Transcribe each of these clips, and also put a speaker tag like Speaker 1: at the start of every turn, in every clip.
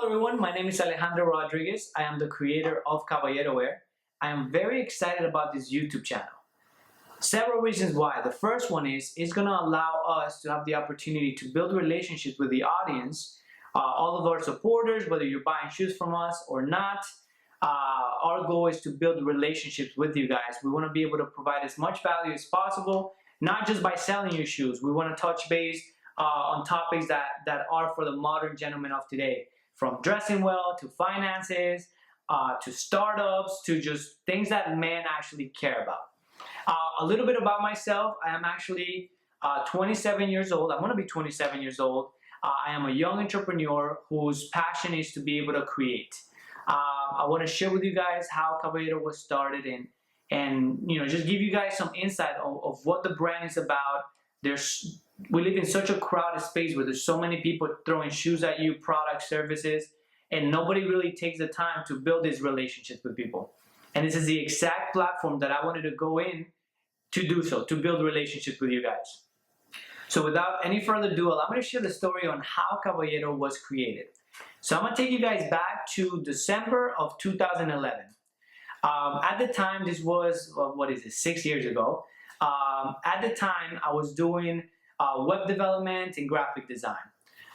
Speaker 1: everyone, my name is Alejandro Rodriguez. I am the creator of Caballero Wear. I am very excited about this YouTube channel. Several reasons why. The first one is it's going to allow us to have the opportunity to build relationships with the audience, all of our supporters, whether you're buying shoes from us or not. Our goal is to build relationships with you guys. We want to be able to provide as much value as possible, not just by selling you shoes. We want to touch base on topics that are for the modern gentleman of today, from dressing well to finances, to startups, to just things that men actually care about. A little bit about myself. I am actually 27 years old. I'm going to be 27 years old. I am a young entrepreneur whose passion is to be able to create. I want to share with you guys how Caballero was started and just give you guys some insight of what the brand is about. We live in such a crowded space where there's so many people throwing shoes at you, products, services, and nobody really takes the time to build these relationships with people. And this is the exact platform that I wanted to go in to do so, to build relationships with you guys. So without any further ado, I'm going to share the story on how Caballero was created. So I'm going to take you guys back to December of 2011. At the time, this was, 6 years ago. At the time, I was doing web development and graphic design.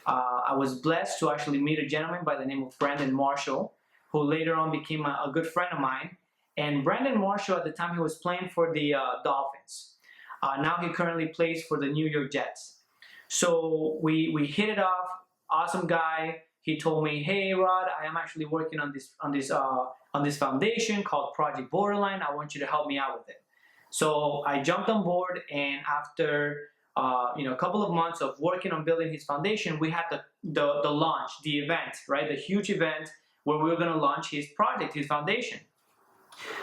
Speaker 1: I was blessed to actually meet a gentleman by the name of Brandon Marshall, who later on became a good friend of mine. And Brandon Marshall, at the time, he was playing for the Dolphins. Now he currently plays for the New York Jets. So we hit it off. Awesome guy. He told me, "Hey Rod, I am actually working on this foundation called Project Borderline. I want you to help me out with it." So I jumped on board, and after a couple of months of working on building his foundation, we had the launch, the event, right? The huge event where we were going to launch his project, his foundation.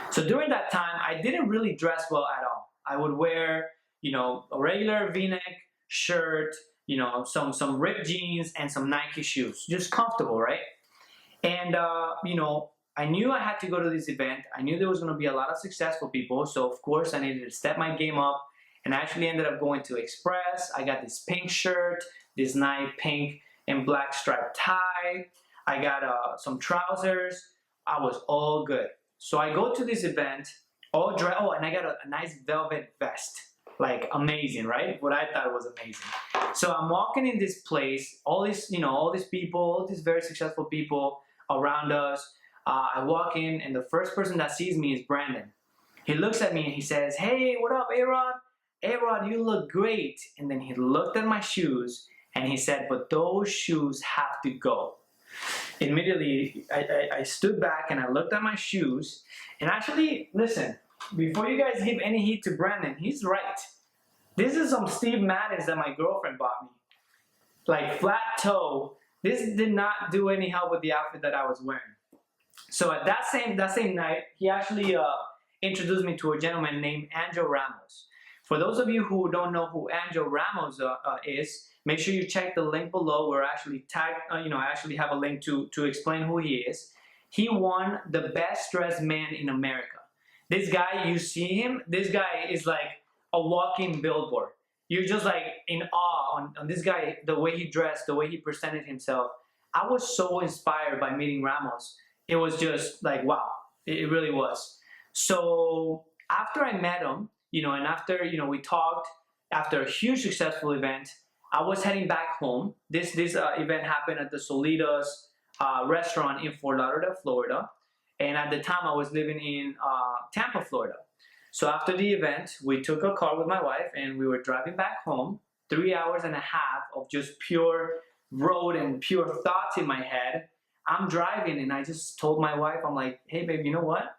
Speaker 1: So during that time, I didn't really dress well at all. I would wear, a regular V-neck shirt, some ripped jeans and some Nike shoes, just comfortable, right? And, I knew I had to go to this event. I knew there was going to be a lot of successful people. So of course I needed to step my game up, and I actually ended up going to Express. I got this pink shirt, this nice pink and black striped tie. I got some trousers. I was all good. So I go to this event, all dressed. Oh, and I got a nice velvet vest. Like amazing, right? What I thought was amazing. So I'm walking in this place, all these people, all these very successful people around us. I walk in, and the first person that sees me is Brandon. He looks at me and he says, "Hey, what up, A-Rod? A-Rod, you look great." And then he looked at my shoes and he said, "But those shoes have to go." Immediately, I stood back and I looked at my shoes. And actually, listen, before you guys give any heat to Brandon, he's right. This is some Steve Madden's that my girlfriend bought me. Like flat toe. This did not do any help with the outfit that I was wearing. So at that same night, he actually introduced me to a gentleman named Angel Ramos. For those of you who don't know who Angel Ramos is, make sure you check the link below where I actually I actually have a link to explain who he is. He won the best dressed man in America. This guy, you see him, this guy is like a walking billboard. You're just like in awe on this guy, the way he dressed, the way he presented himself. I was so inspired by meeting Ramos. It was just like, wow, it really was. So after I met him, and after, we talked, after a huge successful event, I was heading back home. This event happened at the Solitas restaurant in Fort Lauderdale, Florida. And at the time, I was living in Tampa, Florida. So after the event, we took a car with my wife and we were driving back home, 3 hours and a half of just pure road and pure thoughts in my head. I'm driving and I just told my wife, I'm like, "Hey babe, you know what?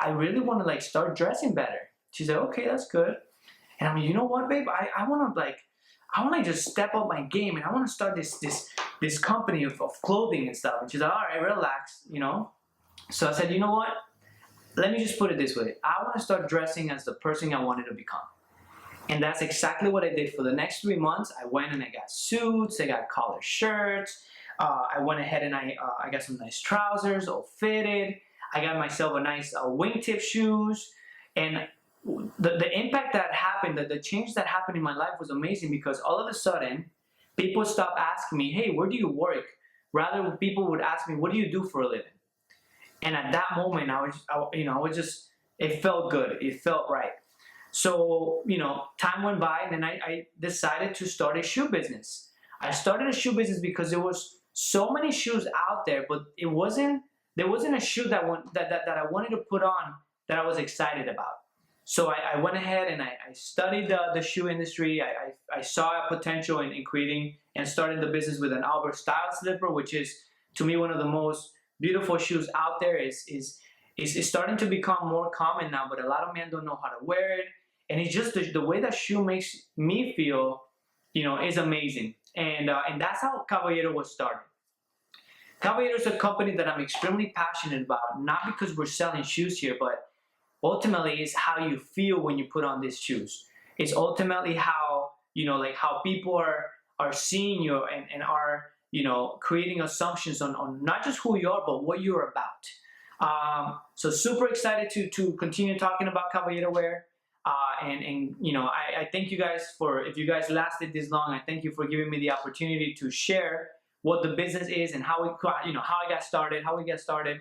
Speaker 1: I really want to start dressing better." She said, "Okay, that's good." And I'm like, "You know what, babe? I want to just step up my game, and I want to start this company of clothing and stuff." And she's like, "All right, relax, So I said, "You know what? Let me just put it this way. I want to start dressing as the person I wanted to become." And that's exactly what I did for the next 3 months. I went and I got suits, I got collared shirts. I went ahead and I got some nice trousers, all fitted. I got myself a nice wingtip shoes. And the impact that happened, the change that happened in my life was amazing, because all of a sudden, people stopped asking me, "Hey, where do you work? Rather, people would ask me, "What do you do for a living?" And at that moment, it felt good. It felt right. So, time went by, and then I decided to start a shoe business. I started a shoe business because there was so many shoes out there, but there wasn't a shoe that I wanted to put on that I was excited about. So I went ahead and I studied the shoe industry. I saw a potential in creating and starting the business with an Albert style slipper, which is, to me, one of the most beautiful shoes out there. Is starting to become more common now, but a lot of men don't know how to wear it. And it's just the way that shoe makes me feel, is amazing. And that's how Caballero was started. Caballero is a company that I'm extremely passionate about, not because we're selling shoes here, but ultimately it's how you feel when you put on these shoes. It's ultimately how, how people are seeing you and are, creating assumptions on not just who you are, but what you're about. So super excited to continue talking about Caballero wear. I thank you guys if you guys lasted this long, I thank you for giving me the opportunity to share what the business is and how I got started, how we get started.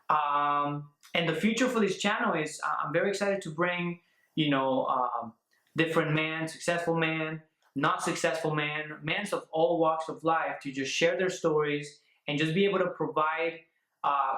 Speaker 1: And the future for this channel is I'm very excited to bring, different men, successful men, not successful men, men of all walks of life to just share their stories and just be able to provide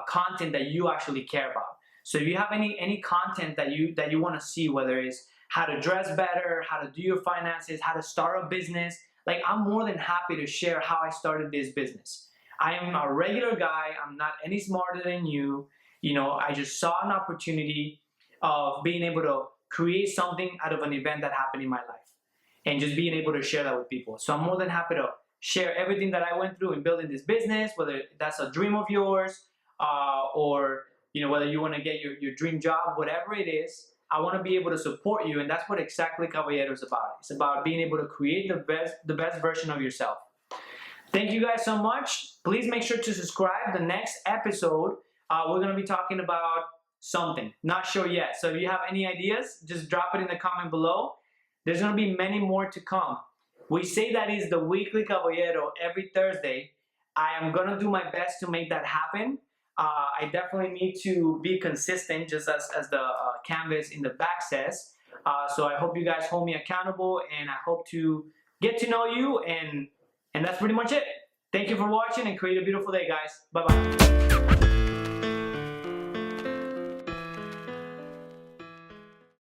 Speaker 1: content that you actually care about. So if you have any content that you want to see, whether it's how to dress better, how to do your finances, how to start a business, like, I'm more than happy to share how I started this business. I am a regular guy. I'm not any smarter than you. I just saw an opportunity of being able to create something out of an event that happened in my life and just being able to share that with people. So I'm more than happy to share everything that I went through in building this business, whether that's a dream of yours or whether you want to get your dream job, whatever it is. I want to be able to support you, and that's what exactly Caballero is about. It's about being able to create the best version of yourself. Thank you guys so much. Please make sure to subscribe. The next episode, we're going to be talking about something. Not sure yet. So if you have any ideas, just drop it in the comment below. There's going to be many more to come. We say that is the Weekly Caballero every Thursday. I am going to do my best to make that happen. I definitely need to be consistent, just as the canvas in the back says. So I hope you guys hold me accountable, and I hope to get to know you, and that's pretty much it. Thank you for watching, and create a beautiful day, guys. Bye-bye.